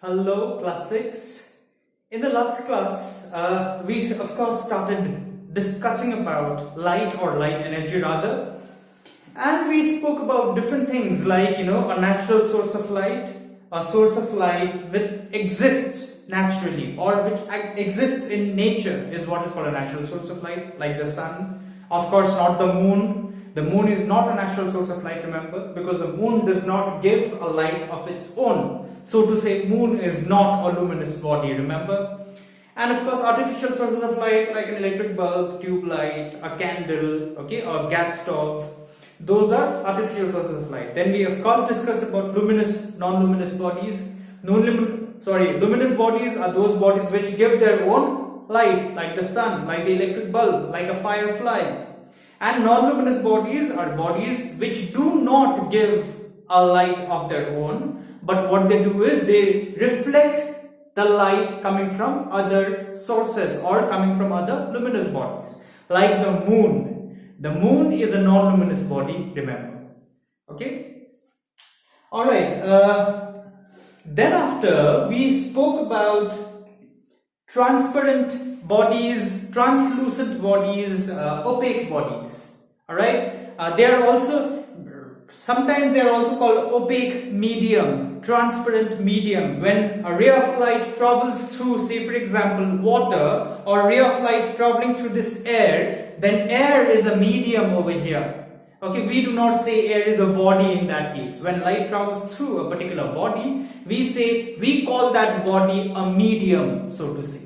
Hello, class 6. In the last class, we of course started discussing about light or light energy rather, and we spoke about different things like a natural source of light, a source of light which exists naturally or which exists in nature is what is called a natural source of light, like the sun. Of course, not the moon. The moon is not a natural source of light, remember, because the moon does not give a light of its own. So to say, moon is not a luminous body, remember. And of course, artificial sources of light like an electric bulb, tube light, a candle, okay, or gas stove, those are artificial sources of light. Then we of course discussed about luminous, non-luminous bodies. Luminous bodies are those bodies which give their own light, like the sun, like the electric bulb, like a firefly. And non-luminous bodies are bodies which do not give a light of their own, but what they do is they reflect the light coming from other sources or coming from other luminous bodies, like the moon. The moon is a non-luminous body, remember. Okay? Alright, then after we spoke about transparent bodies, translucent bodies, opaque bodies. Alright, sometimes they are also called opaque medium, transparent medium. When a ray of light travels through, say for example, water, or a ray of light traveling through this air, then air is a medium over here. Okay, we do not say air is a body in that case. When light travels through a particular body, we call that body a medium, so to say.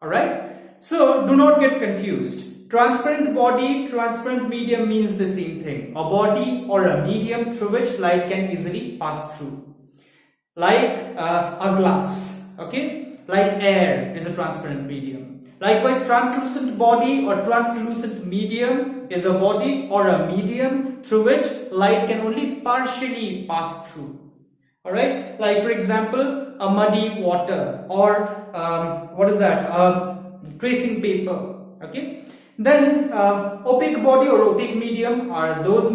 Alright, so do not get confused. Transparent body, transparent medium means the same thing. A body or a medium through which light can easily pass through. Like a glass, okay? Like air is a transparent medium. Likewise, translucent body or translucent medium is a body or a medium through which light can only partially pass through. Alright, like for example, a muddy water or tracing paper. Okay, then opaque body or opaque medium are those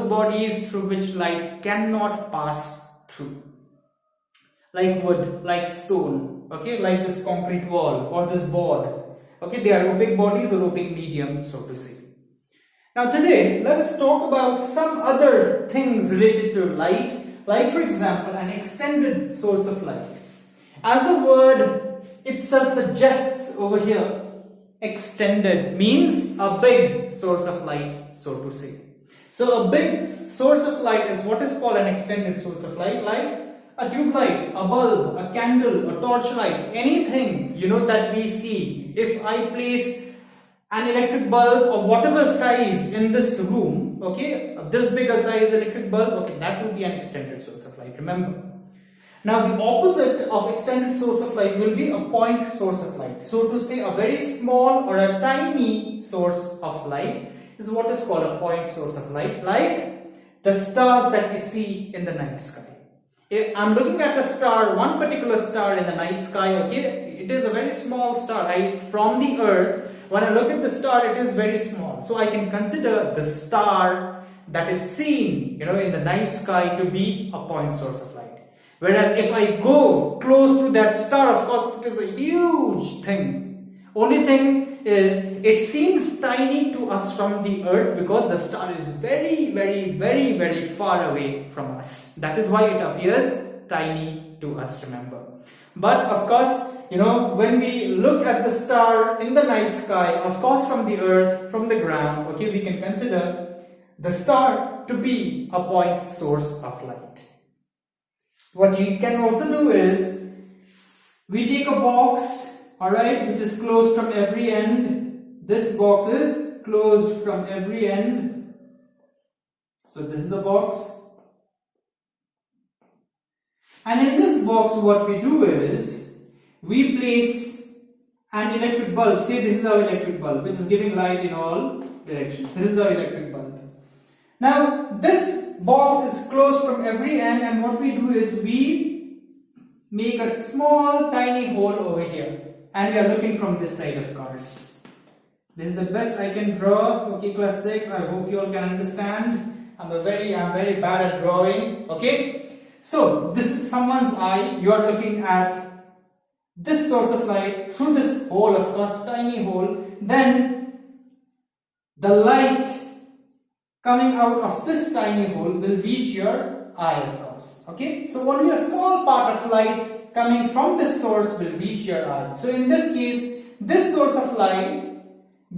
bodies through which light cannot pass through, like wood, like stone, okay, like this concrete wall or this board. Okay, they are opaque bodies or opaque medium, so to say. Now today let us talk about some other things related to light, like for example an extended source of light. As the word itself suggests over here, extended means a big source of light, so to say. So a big source of light is what is called an extended source of light, like a tube light, a bulb, a candle, a torchlight, anything that we see. If I place an electric bulb of whatever size in this room, okay, of this bigger size electric bulb, okay, that will be an extended source of light, remember. Now the opposite of extended source of light will be a point source of light. So to say, a very small or a tiny source of light is what is called a point source of light, like the stars that we see in the night sky. If I'm looking at a star, one particular star in the night sky, okay, it is a very small star. From the earth, when I look at the star, it is very small. So I can consider the star that is seen, in the night sky to be a point source of light. Whereas if I go close to that star, of course, it is a huge thing. Only thing is, it seems tiny to us from the earth because the star is very, very, very, very far away from us. That is why it appears tiny to us, remember. But of course, when we look at the star in the night sky, of course from the earth, from the ground, okay, we can consider the star to be a point source of light. What you can also do is, we take a box, alright, which is closed from every end. This box is closed from every end. So this is the box. And in this box, what we do is, we place an electric bulb. Say this is our electric bulb, which is giving light in all directions. This is our electric bulb. Now, this box is closed from every end, and what we do is we make a small tiny hole over here, and we are looking from this side, of course. This is the best I can draw. Okay, class 6, I hope you all can understand. I'm very bad at drawing. Okay, So this is someone's eye. You are looking at this source of light through this hole, of course, tiny hole. Then the light coming out of this tiny hole will reach your eye, of course. Okay, so only a small part of light coming from this source will reach your eye. So in this case, this source of light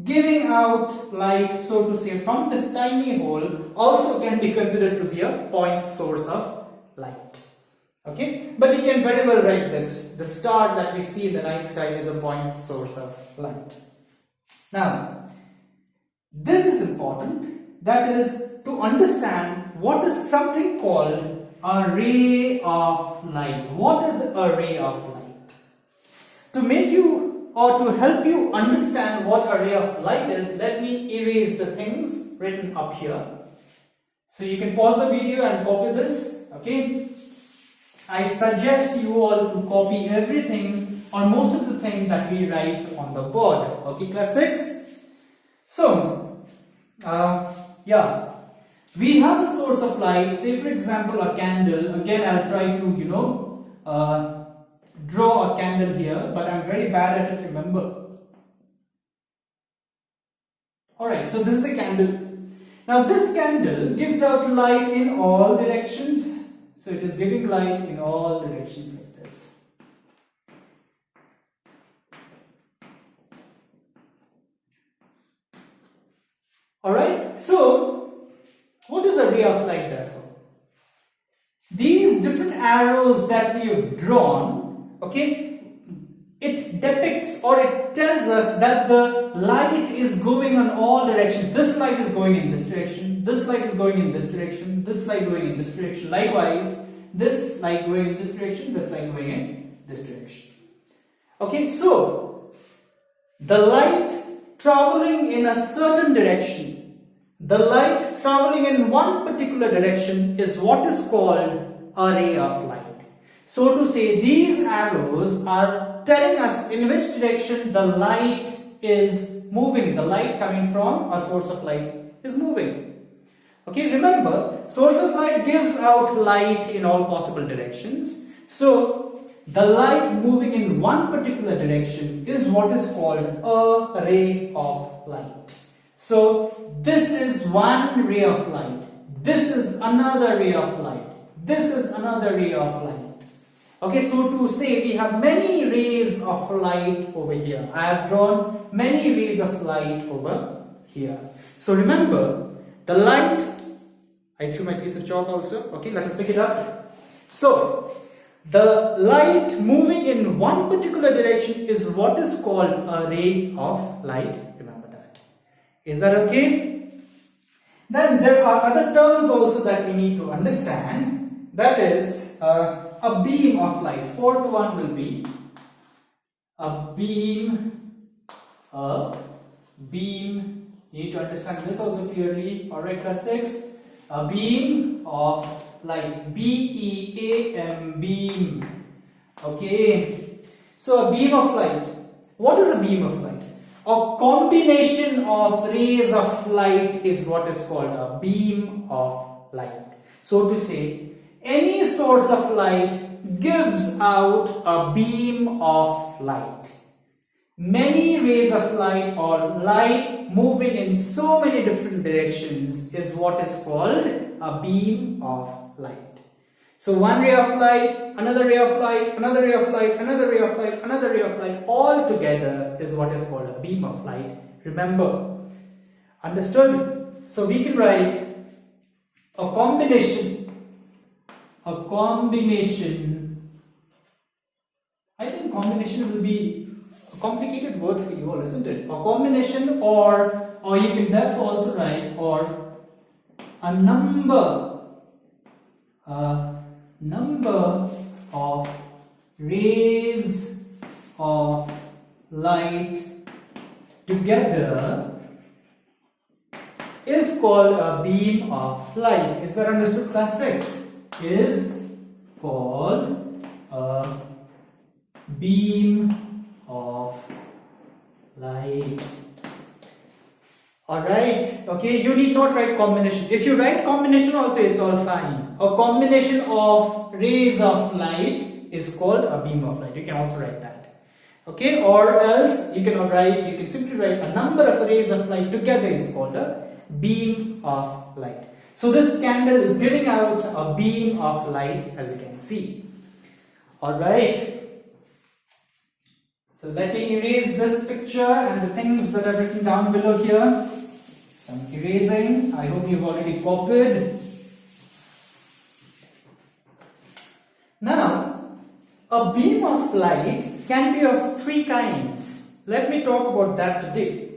giving out light, so to say, from this tiny hole also can be considered to be a point source of light. Okay, but you can very well write this. The star that we see in the night sky is a point source of light. Now, this is important. That is to understand what is something called a ray of light. What is a ray of light? To make you or to help you understand what a ray of light is, let me erase the things written up here. So you can pause the video and copy this. Okay. I suggest you all to copy everything or most of the things that we write on the board. Okay, class 6. So, yeah, we have a source of light. Say for example a candle. Again, I'll try to draw a candle here, but I'm very bad at it, remember. Alright, so this is the candle. Now this candle gives out light in all directions. So it is giving light in all directions like this. Alright, so what is a ray of light therefore? These different arrows that we have drawn, okay, it depicts or it tells us that the light is going in all directions. This light is going in this direction, this light is going in this direction, this light going in this direction. Likewise, this light going in this direction, this light going in this direction. Okay, so the light traveling in a certain direction, the light traveling in one particular direction is what is called a ray of light. So to say, these arrows are telling us in which direction the light is moving. The light coming from a source of light is moving. Okay, remember, source of light gives out light in all possible directions. So the light moving in one particular direction is what is called a ray of light. So this is one ray of light. This is another ray of light. This is another ray of light. Okay, so to say we have many rays of light over here. I have drawn many rays of light over here. So remember, the light, I threw my piece of chalk also. Okay, let me pick it up. So the light moving in one particular direction is what is called a ray of light. Remember that. Is that okay? Then there are other terms also that we need to understand. That is a beam of light. Fourth one will be a beam. You need to understand this also clearly. Alright, class 6. A beam of light. B-E-A-M, beam. Okay. So a beam of light. What is a beam of light? A combination of rays of light is what is called a beam of light. So to say, any source of light gives out a beam of light. Many rays of light or light moving in so many different directions is what is called a beam of light. So one ray of light, another ray of light, another ray of light, another ray of light, another ray of light, all together is what is called a beam of light. Remember. Understood? So we can write a combination. I think combination will be a complicated word for you all, isn't it? A combination, or you can therefore also write or a number of rays of light together is called a beam of light. Is that understood, class 6? Is called a beam of light. Alright, okay, you need not write combination. If you write combination also, it's all fine. A combination of rays of light is called a beam of light. You can also write that. Okay, or else you can simply write a number of rays of light together is called a beam of light. So this candle is giving out a beam of light, as you can see. Alright. So let me erase this picture and the things that are written down below here. So I'm erasing. I hope you've already copied. Now, a beam of light can be of three kinds. Let me talk about that today.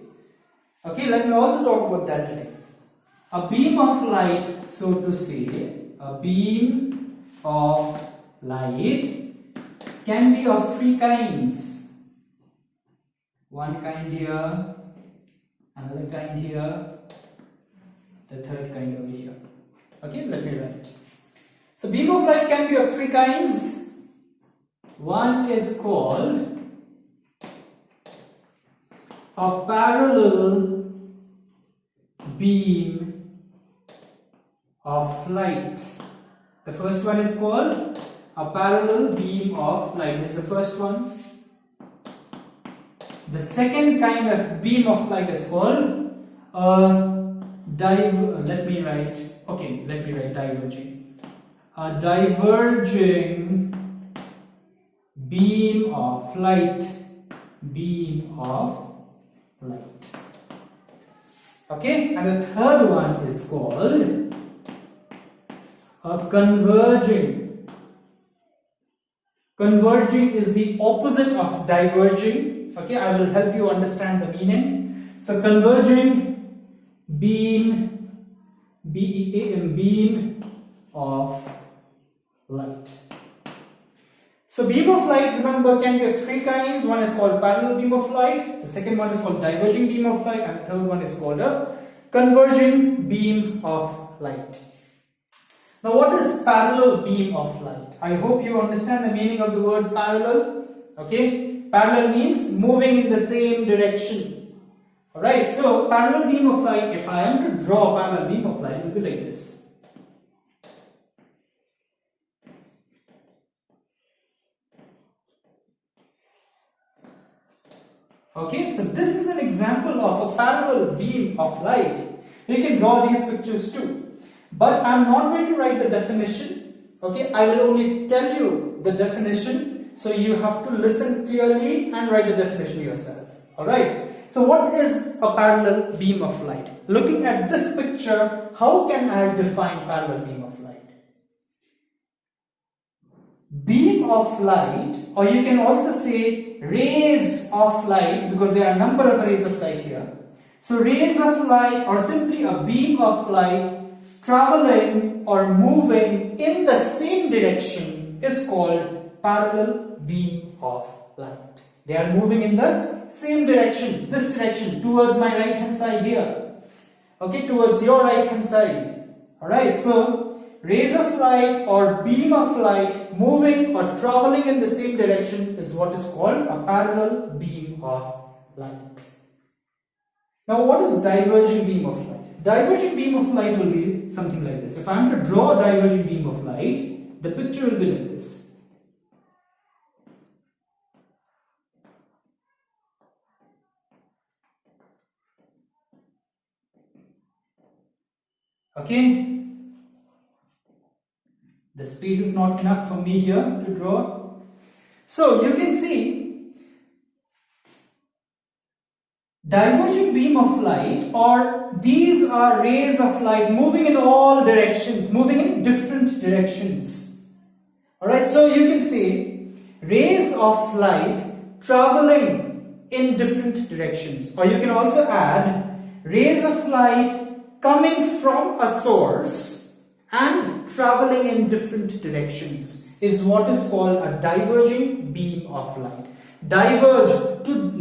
Okay, let me also talk about that today. A beam of light, so to say, a beam of light can be of three kinds. One kind here, another kind here, the third kind over here. Okay, let me write. So beam of light can be of three kinds. One is called a parallel beam of light. The first one is called a parallel beam of light. This is the first one. The second kind of beam of light is called diverging. A diverging beam of light. Beam of light. Okay, and the third one is called a converging. Converging is the opposite of diverging. Okay, I will help you understand the meaning. So converging beam, B-E-A-M, beam of light. So beam of light, remember, can be of three kinds. One is called parallel beam of light, the second one is called diverging beam of light, and the third one is called a converging beam of light. Now what is parallel beam of light? I hope you understand the meaning of the word parallel. Okay, parallel means moving in the same direction. Alright, so parallel beam of light, if I am to draw a parallel beam of light, it will be like this. Okay, so this is an example of a parallel beam of light. You can draw these pictures too. But I am not going to write the definition. Okay, I will only tell you the definition. So you have to listen clearly and write the definition yourself. Alright. So what is a parallel beam of light? Looking at this picture, how can I define parallel beam of light? Beam of light, or you can also say rays of light, because there are a number of rays of light here. So rays of light, or simply a beam of light traveling or moving in the same direction is called parallel beam of light. They are moving in the same direction, this direction, towards my right hand side here. Okay, towards your right hand side. Alright, so rays of light or beam of light moving or traveling in the same direction is what is called a parallel beam of light. Now what is diverging beam of light? Diverging beam of light will be something like this. If I am to draw a diverging beam of light, the picture will be like this. Okay, the space is not enough for me here to draw. So you can see diverging beam of light, or these are rays of light moving in all directions, moving in different directions. Alright, so you can say rays of light traveling in different directions, or you can also add rays of light coming from a source and traveling in different directions is what is called a diverging beam of light. Diverge,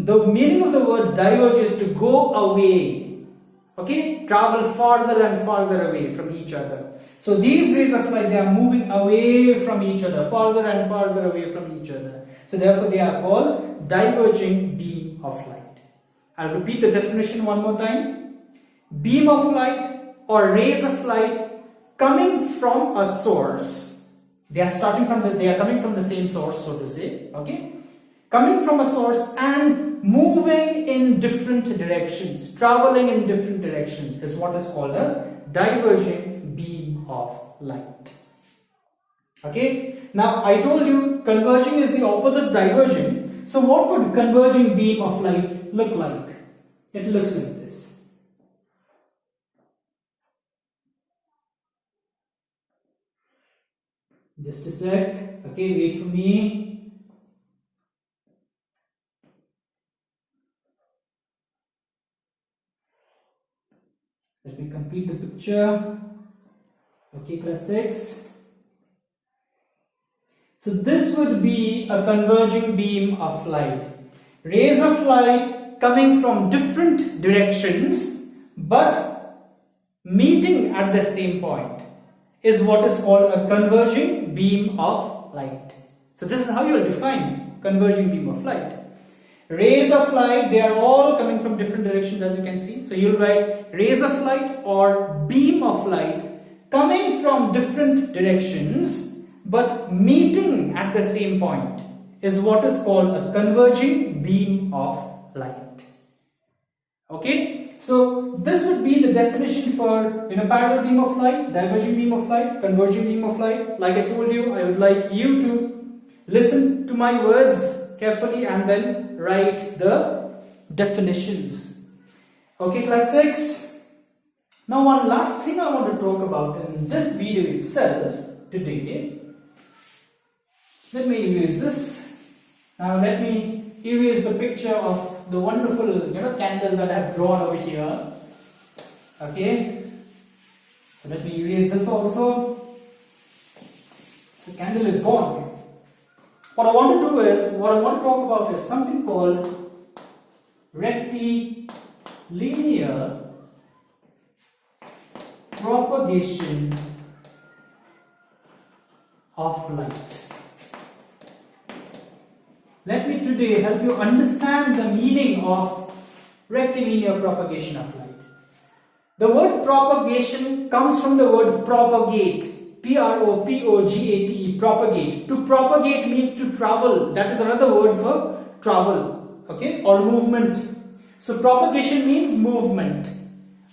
the meaning of the word diverge is to go away. Okay, travel farther and farther away from each other. So these rays of light, they are moving away from each other, farther and farther away from each other. So therefore they are called diverging beam of light. I'll repeat the definition one more time. beam of light or rays of light coming from a source. They are coming from the same source, so to say, okay? Coming from a source and moving in different directions, traveling in different directions is what is called a diverging beam of light. Okay? Now I told you converging is the opposite of diverging. So what would converging beam of light look like? It looks like this. Just a sec. Okay, wait for me. Let me complete the picture. Okay, class 6. So this would be a converging beam of light. Rays of light coming from different directions but meeting at the same point is what is called a converging beam of light. So this is how you will define converging beam of light. Rays of light, they are all coming from different directions, as you can see. So you'll write rays of light or beam of light coming from different directions but meeting at the same point is what is called a converging beam of light. Okay, so this would be the definition for parallel beam of light, diverging beam of light, converging beam of light. Like I told you, I would like you to listen to my words carefully and then write the definitions. Okay, class 6. Now one last thing I want to talk about in this video itself today. Let me erase this. Now let me erase the picture of the wonderful candle that I have drawn over here. Okay. So let me erase this also. So the candle is gone. What I want to talk about is something called rectilinear propagation of light. Let me today help you understand the meaning of rectilinear propagation of light. The word propagation comes from the word propagate. P-R-O-P-O-G-A-T-E, propagate. To propagate means to travel. That is another word for travel, okay, or movement. So propagation means movement.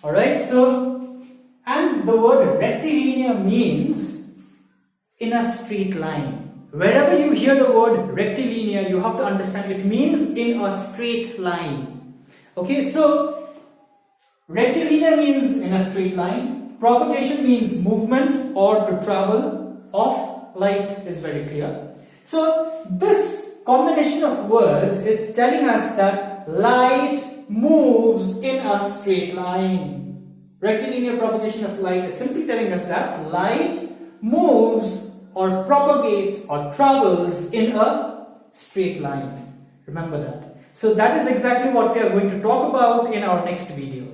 Alright, so, and the word rectilinear means in a straight line. Wherever you hear the word rectilinear, you have to understand it means in a straight line. Okay, so rectilinear means in a straight line. Propagation means movement or to travel of light is very clear. So this combination of words, it's telling us that light moves in a straight line. Rectilinear propagation of light is simply telling us that light moves or propagates or travels in a straight line. Remember that. So that is exactly what we are going to talk about in our next video.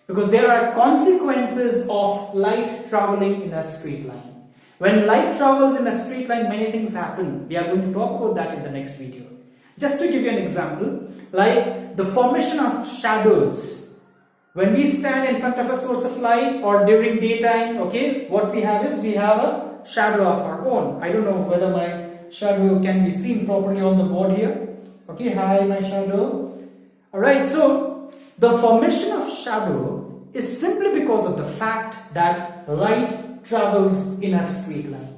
Because there are consequences of light traveling in a straight line. When light travels in a straight line, many things happen. We are going to talk about that in the next video. Just to give you an example, like the formation of shadows. When we stand in front of a source of light or during daytime, okay, what we have is we have a shadow of our own. I don't know whether my shadow can be seen properly on the board here. Okay, hi my shadow. Alright, so the formation of shadow is simply because of the fact that light travels in a straight line.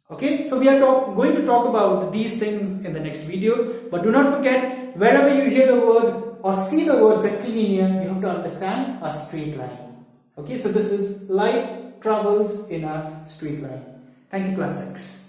Okay, so we are going to talk about these things in the next video, but do not forget, wherever you hear the word or see the word rectilinear, you have to understand a straight line. Okay, so this is light travels in a straight line. Thank you, class 6.